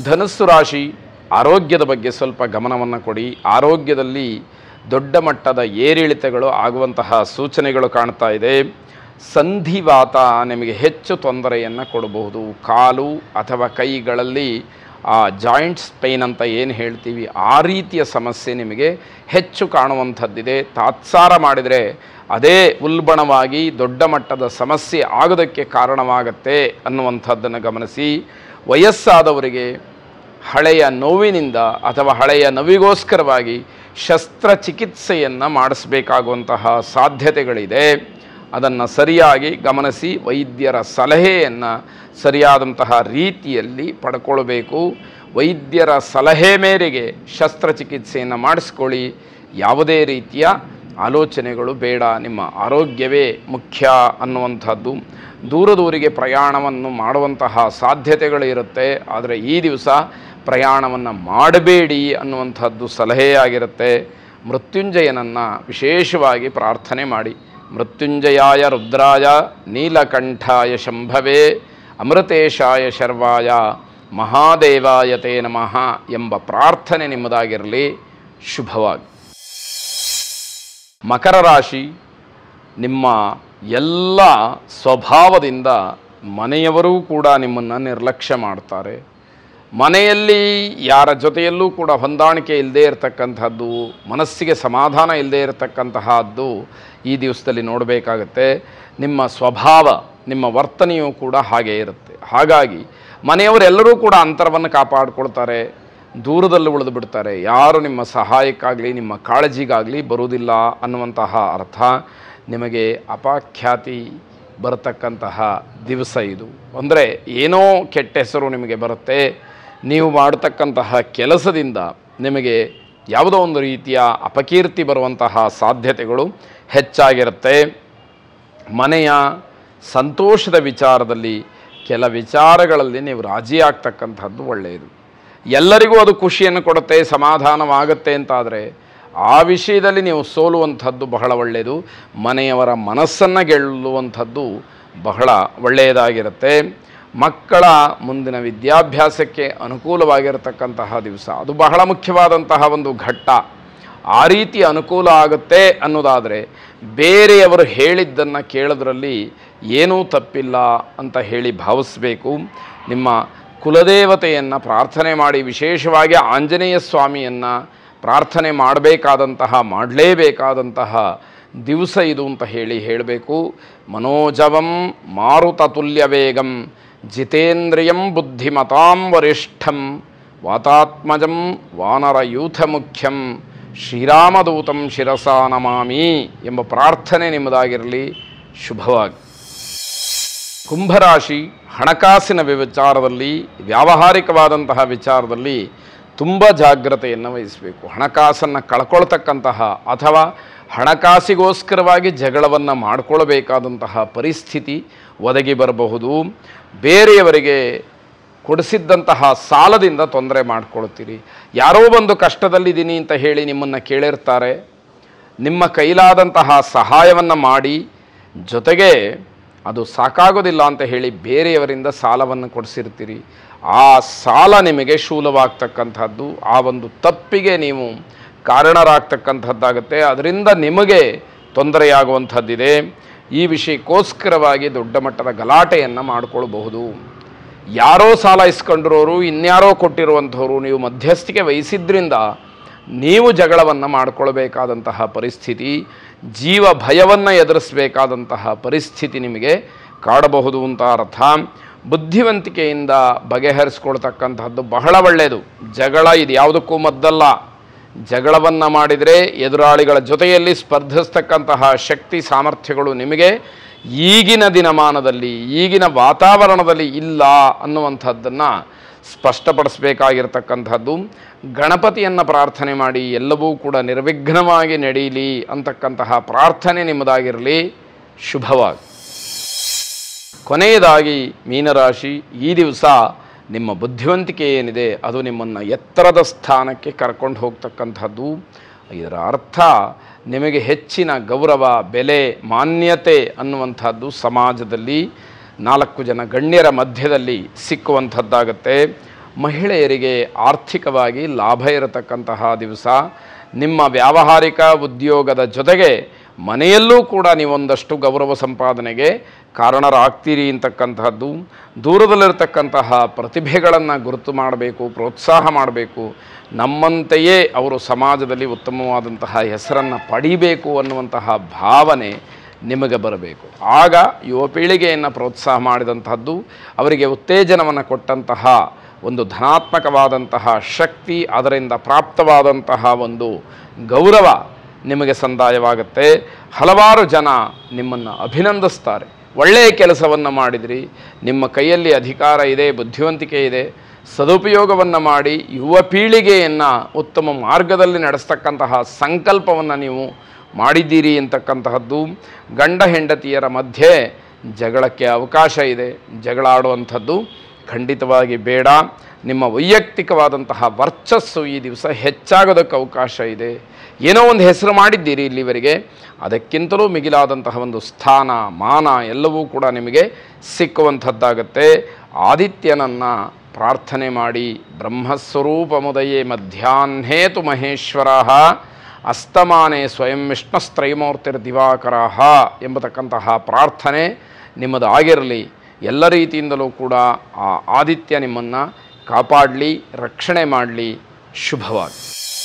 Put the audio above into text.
ಧನುಸ್ಸು ರಾಶಿ ಆರೋಗ್ಯದ ಬಗ್ಗೆ ಸ್ವಲ್ಪ ಗಮನವನ್ನು ಕೊಡಿ. ಆರೋಗ್ಯದಲ್ಲಿ ದೊಡ್ಡ ಮಟ್ಟದ ಏರಿಳಿತಗಳು ಆಗುವಂತಹ ಸೂಚನೆಗಳು ಕಾಣ್ತಾ ಇದೆ. ಸಂಧಿವಾತ ನಿಮಗೆ ಹೆಚ್ಚು ತೊಂದರೆಯನ್ನು ಕೊಡಬಹುದು. ಕಾಲು ಅಥವಾ ಕೈಗಳಲ್ಲಿ ಜಾಯಿಂಟ್ಸ್ ಪೇನ್ ಅಂತ ಏನು ಹೇಳ್ತೀವಿ, ಆ ರೀತಿಯ ಸಮಸ್ಯೆ ನಿಮಗೆ ಹೆಚ್ಚು ಕಾಣುವಂಥದ್ದಿದೆ. ತಾತ್ಸಾರ ಮಾಡಿದರೆ ಅದೇ ಉಲ್ಬಣವಾಗಿ ದೊಡ್ಡ ಮಟ್ಟದ ಸಮಸ್ಯೆ ಆಗೋದಕ್ಕೆ ಕಾರಣವಾಗತ್ತೆ ಅನ್ನುವಂಥದ್ದನ್ನು ಗಮನಿಸಿ. ವಯಸ್ಸಾದವರಿಗೆ ಹಳೆಯ ನೋವಿನಿಂದ ಅಥವಾ ಹಳೆಯ ನೋವಿಗೋಸ್ಕರವಾಗಿ ಶಸ್ತ್ರಚಿಕಿತ್ಸೆಯನ್ನು ಮಾಡಿಸಬೇಕಾಗುವಂತಹ ಸಾಧ್ಯತೆಗಳಿದೆ. ಅದನ್ನು ಸರಿಯಾಗಿ ಗಮನಿಸಿ ವೈದ್ಯರ ಸಲಹೆಯನ್ನು ಸರಿಯಾದಂತಹ ರೀತಿಯಲ್ಲಿ ಪಡ್ಕೊಳ್ಬೇಕು. ವೈದ್ಯರ ಸಲಹೆ ಮೇರೆಗೆ ಶಸ್ತ್ರಚಿಕಿತ್ಸೆಯನ್ನು ಮಾಡಿಸ್ಕೊಳ್ಳಿ. ಯಾವುದೇ ರೀತಿಯ ಆಲೋಚನೆಗಳು ಬೇಡ, ನಿಮ್ಮ ಆರೋಗ್ಯವೇ ಮುಖ್ಯ ಅನ್ನುವಂಥದ್ದು. ದೂರದೂರಿಗೆ ಪ್ರಯಾಣವನ್ನು ಮಾಡುವಂತಹ ಸಾಧ್ಯತೆಗಳಿರುತ್ತೆ. ಆದರೆ ಈ ದಿವಸ ಪ್ರಯಾಣವನ್ನು ಮಾಡಬೇಡಿ ಅನ್ನುವಂಥದ್ದು ಸಲಹೆಯಾಗಿರುತ್ತೆ. ಮೃತ್ಯುಂಜಯನನ್ನು ವಿಶೇಷವಾಗಿ ಪ್ರಾರ್ಥನೆ ಮಾಡಿ. ಮೃತ್ಯುಂಜಯಾಯ ರುದ್ರಾಯ ನೀಲಕಂಠಾಯ ಶಂಭವೇ ಅಮೃತೇಶಾಯ ಶರ್ವಾಯ ಮಹಾದೇವಾಯ ತೇ ನಮಃ ಎಂಬ ಪ್ರಾರ್ಥನೆ ನಿಮ್ಮದಾಗಿರಲಿ. ಶುಭವಾಗಿ. ಮಕರ ರಾಶಿ, ನಿಮ್ಮ ಎಲ್ಲ ಸ್ವಭಾವದಿಂದ ಮನೆಯವರೂ ಕೂಡ ನಿಮ್ಮನ್ನು ನಿರ್ಲಕ್ಷ್ಯ ಮಾಡ್ತಾರೆ. ಮನೆಯಲ್ಲಿ ಯಾರ ಜೊತೆಯಲ್ಲೂ ಕೂಡ ಹೊಂದಾಣಿಕೆ ಇಲ್ಲದೇ ಇರತಕ್ಕಂಥದ್ದು, ಮನಸ್ಸಿಗೆ ಸಮಾಧಾನ ಇಲ್ಲದೇ ಇರತಕ್ಕಂತಹದ್ದು ಈ ದಿವಸದಲ್ಲಿ ನೋಡಬೇಕಾಗತ್ತೆ. ನಿಮ್ಮ ಸ್ವಭಾವ, ನಿಮ್ಮ ವರ್ತನೆಯೂ ಕೂಡ ಹಾಗೇ ಇರುತ್ತೆ. ಹಾಗಾಗಿ ಮನೆಯವರೆಲ್ಲರೂ ಕೂಡ ಅಂತರವನ್ನು ಕಾಪಾಡಿಕೊಳ್ತಾರೆ, ದೂರದಲ್ಲಿ ಉಳಿದು ಬಿಡ್ತಾರೆ. ಯಾರು ನಿಮ್ಮ ಸಹಾಯಕ್ಕಾಗಲಿ ನಿಮ್ಮ ಕಾಳಜಿಗಾಗಲಿ ಬರುವುದಿಲ್ಲ ಅನ್ನುವಂತಹ ಅರ್ಥ. ನಿಮಗೆ ಅಪಖ್ಯಾತಿ ಬರತಕ್ಕಂತಹ ದಿವಸ ಇದು. ಅಂದರೆ ಏನೋ ಕೆಟ್ಟ ಹೆಸರು ನಿಮಗೆ ಬರುತ್ತೆ. ನೀವು ಮಾಡತಕ್ಕಂತಹ ಕೆಲಸದಿಂದ ನಿಮಗೆ ಯಾವುದೋ ಒಂದು ರೀತಿಯ ಅಪಕೀರ್ತಿ ಬರುವಂತಹ ಸಾಧ್ಯತೆಗಳು ಹೆಚ್ಚಾಗಿರುತ್ತೆ. ಮನೆಯ ಸಂತೋಷದ ವಿಚಾರದಲ್ಲಿ ಕೆಲ ವಿಚಾರಗಳಲ್ಲಿ ನೀವು ರಾಜಿ ಆಗ್ತಕ್ಕಂಥದ್ದು ಒಳ್ಳೆಯದು. ಎಲ್ಲರಿಗೂ ಅದು ಖುಷಿಯನ್ನು ಕೊಡುತ್ತೆ, ಸಮಾಧಾನವಾಗುತ್ತೆ ಅಂತಾದರೆ ಆ ವಿಷಯದಲ್ಲಿ ನೀವು ಸೋಲುವಂಥದ್ದು ಬಹಳ ಒಳ್ಳೆಯದು. ಮನೆಯವರ ಮನಸ್ಸನ್ನು ಗೆಲ್ಲುವಂಥದ್ದು ಬಹಳ ಒಳ್ಳೆಯದಾಗಿರುತ್ತೆ. ಮಕ್ಕಳ ಮುಂದಿನ ವಿದ್ಯಾಭ್ಯಾಸಕ್ಕೆ ಅನುಕೂಲವಾಗಿರತಕ್ಕಂತಹ ದಿವಸ, ಅದು ಬಹಳ ಮುಖ್ಯವಾದಂತಹ ಒಂದು ಘಟ್ಟ. ಆ ರೀತಿ ಅನುಕೂಲ ಆಗುತ್ತೆ ಅನ್ನೋದಾದರೆ ಬೇರೆಯವರು ಹೇಳಿದ್ದನ್ನು ಕೇಳೋದ್ರಲ್ಲಿ ಏನೂ ತಪ್ಪಿಲ್ಲ ಅಂತ ಹೇಳಿ ಭಾವಿಸಬೇಕು. ನಿಮ್ಮ ಕುಲದೇವತೆಯನ್ನು ಪ್ರಾರ್ಥನೆ ಮಾಡಿ, ವಿಶೇಷವಾಗಿ ಆಂಜನೇಯ ಸ್ವಾಮಿಯನ್ನು ಪ್ರಾರ್ಥನೆ ಮಾಡಲೇಬೇಕಾದಂತಹ ದಿವಸ ಇದು ಅಂತ ಹೇಳಬೇಕು. ಮನೋಜವಂ ಮಾರುತತುಲ್ಯ ವೇಗಂ ಜಿತೇಂದ್ರಿಯಂ ಬುದ್ಧಿಮತಾಂ ವರಿಷ್ಠಂ ವಾತಾತ್ಮಜಂ ವಾನರಯೂಥ ಮುಖ್ಯಂ ಶ್ರೀರಾಮದೂತಂ ಶಿರಸಾ ನಮಾಮಿ ಎಂಬ ಪ್ರಾರ್ಥನೆ ನಿಮ್ಮದಾಗಿರಲಿ. ಶುಭವಾಗಿ. ಕುಂಭರಾಶಿ, ಹಣಕಾಸಿನ ವಿಚಾರದಲ್ಲಿ, ವ್ಯಾವಹಾರಿಕವಾದಂತಹ ವಿಚಾರದಲ್ಲಿ ತುಂಬ ಜಾಗ್ರತೆಯನ್ನು ವಹಿಸಬೇಕು. ಹಣಕಾಸನ್ನು ಕಳ್ಕೊಳ್ತಕ್ಕಂತಹ ಅಥವಾ ಹಣಕಾಸಿಗೋಸ್ಕರವಾಗಿ ಜಗಳವನ್ನು ಮಾಡಿಕೊಳ್ಳಬೇಕಾದಂತಹ ಪರಿಸ್ಥಿತಿ ಒದಗಿ ಬರಬಹುದು. ಬೇರೆಯವರಿಗೆ ಕೊಡಿಸಿದ್ದಂತಹ ಸಾಲದಿಂದ ತೊಂದರೆ ಮಾಡಿಕೊಳ್ತೀರಿ. ಯಾರೋ ಒಂದು ಕಷ್ಟದಲ್ಲಿದ್ದೀನಿ ಅಂತ ಹೇಳಿ ನಿಮ್ಮನ್ನು ಕೇಳಿರ್ತಾರೆ. ನಿಮ್ಮ ಕೈಲಾದಂತಹ ಸಹಾಯವನ್ನು ಮಾಡಿ, ಜೊತೆಗೆ ಅದು ಸಾಕಾಗೋದಿಲ್ಲ ಅಂತ ಹೇಳಿ ಬೇರೆಯವರಿಂದ ಸಾಲವನ್ನು ಕೊಡಿಸಿರ್ತೀರಿ. ಆ ಸಾಲ ನಿಮಗೆ ಶೂಲವಾಗ್ತಕ್ಕಂಥದ್ದು, ಆ ಒಂದು ತಪ್ಪಿಗೆ ನೀವು ಕಾರಣರಾಗ್ತಕ್ಕಂಥದ್ದಾಗುತ್ತೆ. ಅದರಿಂದ ನಿಮಗೆ ತೊಂದರೆಯಾಗುವಂಥದ್ದಿದೆ. ಈ ವಿಷಯಕ್ಕೋಸ್ಕರವಾಗಿ ದೊಡ್ಡ ಮಟ್ಟದ ಗಲಾಟೆಯನ್ನು ಮಾಡಿಕೊಳ್ಬಹುದು. ಯಾರೋ ಸಾಲ ಇಸ್ಕೊಂಡಿರೋರು, ಇನ್ಯಾರೋ ಕೊಟ್ಟಿರುವಂಥವ್ರು, ನೀವು ಮಧ್ಯಸ್ಥಿಕೆ ವಹಿಸಿದ್ರಿಂದ ನೀವು ಜಗಳವನ್ನು ಮಾಡಿಕೊಳ್ಬೇಕಾದಂತಹ ಪರಿಸ್ಥಿತಿ, ಜೀವ ಭಯವನ್ನು ಎದುರಿಸಬೇಕಾದಂತಹ ಪರಿಸ್ಥಿತಿ ನಿಮಗೆ ಕಾಡಬಹುದು ಅಂತ ಅರ್ಥ. ಬುದ್ಧಿವಂತಿಕೆಯಿಂದ ಬಗೆಹರಿಸ್ಕೊಳ್ತಕ್ಕಂಥದ್ದು ಬಹಳ ಒಳ್ಳೆಯದು. ಜಗಳ ಇದು ಯಾವುದಕ್ಕೂ ಮದ್ದಲ್ಲ. ಜಗಳವನ್ನು ಮಾಡಿದರೆ ಎದುರಾಳಿಗಳ ಜೊತೆಯಲ್ಲಿ ಸ್ಪರ್ಧಿಸ್ತಕ್ಕಂತಹ ಶಕ್ತಿ ಸಾಮರ್ಥ್ಯಗಳು ನಿಮಗೆ ಈಗಿನ ದಿನಮಾನದಲ್ಲಿ, ಈಗಿನ ವಾತಾವರಣದಲ್ಲಿ ಇಲ್ಲ ಅನ್ನುವಂಥದ್ದನ್ನು ಸ್ಪಷ್ಟಪಡಿಸಬೇಕಾಗಿರ್ತಕ್ಕಂಥದ್ದು. ಗಣಪತಿಯನ್ನು ಪ್ರಾರ್ಥನೆ ಮಾಡಿ, ಎಲ್ಲವೂ ಕೂಡ ನಿರ್ವಿಘ್ನವಾಗಿ ನಡೆಯಲಿ ಅಂತಕ್ಕಂತಹ ಪ್ರಾರ್ಥನೆ ನಿಮ್ಮದಾಗಿರಲಿ. ಶುಭವಾಗಿ. ಕೊನೆಯದಾಗಿ ಮೀನರಾಶಿ, ಈ ದಿವಸ ನಿಮ್ಮ ಬುದ್ಧಿವಂತಿಕೆ ಏನಿದೆ ಅದು ನಿಮ್ಮನ್ನು ಎತ್ತರದ ಸ್ಥಾನಕ್ಕೆ ಕರ್ಕೊಂಡು ಹೋಗ್ತಕ್ಕಂಥದ್ದು. ಇದರ ಅರ್ಥ ನಿಮಗೆ ಹೆಚ್ಚಿನ ಗೌರವ, ಬೆಲೆ, ಮಾನ್ಯತೆ ಅನ್ನುವಂಥದ್ದು ಸಮಾಜದಲ್ಲಿ 4 ಜನ ಗಣ್ಯರ ಮಧ್ಯದಲ್ಲಿ ಸಿಕ್ಕುವಂಥದ್ದಾಗತ್ತೆ. ಮಹಿಳೆಯರಿಗೆ ಆರ್ಥಿಕವಾಗಿ ಲಾಭ ಇರತಕ್ಕಂತಹ ದಿವಸ. ನಿಮ್ಮ ವ್ಯಾವಹಾರಿಕ ಉದ್ಯೋಗದ ಜೊತೆಗೆ ಮನೆಯಲ್ಲೂ ಕೂಡ ನೀವೊಂದಷ್ಟು ಗೌರವ ಸಂಪಾದನೆಗೆ ಕಾರಣರಾಗ್ತೀರಿ ಅಂತಕ್ಕಂತಹದ್ದು. ದೂರದಲ್ಲಿರ್ತಕ್ಕಂತಹ ಪ್ರತಿಭೆಗಳನ್ನು ಗುರುತು ಮಾಡಬೇಕು, ಪ್ರೋತ್ಸಾಹ ಮಾಡಬೇಕು. ನಮ್ಮಂತೆಯೇ ಅವರು ಸಮಾಜದಲ್ಲಿ ಉತ್ತಮವಾದಂತಹ ಹೆಸರನ್ನು ಪಡಿಬೇಕು ಅನ್ನುವಂತಹ ಭಾವನೆ ನಿಮಗೆ ಬರಬೇಕು. ಆಗ ಯುವ ಪೀಳಿಗೆಯನ್ನು ಪ್ರೋತ್ಸಾಹ ಮಾಡಿದಂತಹದ್ದು, ಅವರಿಗೆ ಉತ್ತೇಜನವನ್ನು ಕೊಟ್ಟಂತಹ ಒಂದು ಧನಾತ್ಮಕವಾದಂತಹ ಶಕ್ತಿ, ಅದರಿಂದ ಪ್ರಾಪ್ತವಾದಂತಹ ಒಂದು ಗೌರವ ನಿಮಗೆ ಸಂದಾಯವಾಗುತ್ತೆ. ಹಲವಾರು ಜನ ನಿಮ್ಮನ್ನು ಅಭಿನಂದಿಸ್ತಾರೆ. ಒಳ್ಳೆಯ ಕೆಲಸವನ್ನು ಮಾಡಿದಿರಿ, ನಿಮ್ಮ ಕೈಯಲ್ಲಿ ಅಧಿಕಾರ ಇದೆ, ಬುದ್ಧಿವಂತಿಕೆ ಇದೆ, ಸದುಪಯೋಗವನ್ನು ಮಾಡಿ ಯುವ ಪೀಳಿಗೆಯನ್ನು ಉತ್ತಮ ಮಾರ್ಗದಲ್ಲಿ ನಡೆಸ್ತಕ್ಕಂತಹ ಸಂಕಲ್ಪವನ್ನು ನೀವು ಮಾಡಿದ್ದೀರಿ ಅಂತಕ್ಕಂತಹದ್ದು. ಗಂಡ ಹೆಂಡತಿಯರ ಮಧ್ಯೆ ಜಗಳಕ್ಕೆ ಅವಕಾಶ ಇದೆ. ಜಗಳ ಆಡುವಂಥದ್ದು ಖಂಡಿತವಾಗಿ ಬೇಡ. ನಿಮ್ಮ ವೈಯಕ್ತಿಕವಾದಂತಹ ವರ್ಚಸ್ಸು ಈ ದಿವಸ ಹೆಚ್ಚಾಗೋದಕ್ಕೆ ಅವಕಾಶ ಇದೆ. ಏನೋ ಒಂದು ಹೆಸರು ಮಾಡಿದ್ದೀರಿ ಇಲ್ಲಿವರೆಗೆ, ಅದಕ್ಕಿಂತಲೂ ಮಿಗಿಲಾದಂತಹ ಒಂದು ಸ್ಥಾನ, ಮಾನ ಎಲ್ಲವೂ ಕೂಡ ನಿಮಗೆ ಸಿಕ್ಕುವಂಥದ್ದಾಗತ್ತೆ. ಆದಿತ್ಯನನ್ನು ಪ್ರಾರ್ಥನೆ ಮಾಡಿ. ಬ್ರಹ್ಮಸ್ವರೂಪಮುದಯೇ ಮಧ್ಯಾಹ್ನೇತು ಮಹೇಶ್ವರ ಅಸ್ತಮಾನೆ ಸ್ವಯಂ ವಿಷ್ಣುಸ್ತ್ರೈಮೂರ್ತಿರ್ದಿವಾಕರ ಎಂಬತಕ್ಕಂತಹ ಪ್ರಾರ್ಥನೆ ನಿಮ್ಮದು ಆಗಿರಲಿ. ಎಲ್ಲ ರೀತಿಯಿಂದಲೂ ಕೂಡ ಆ ಆದಿತ್ಯ ನಿಮ್ಮನ್ನು ಕಾಪಾಡಲಿ, ರಕ್ಷಣೆ ಮಾಡಲಿ. ಶುಭವಾಗಿ.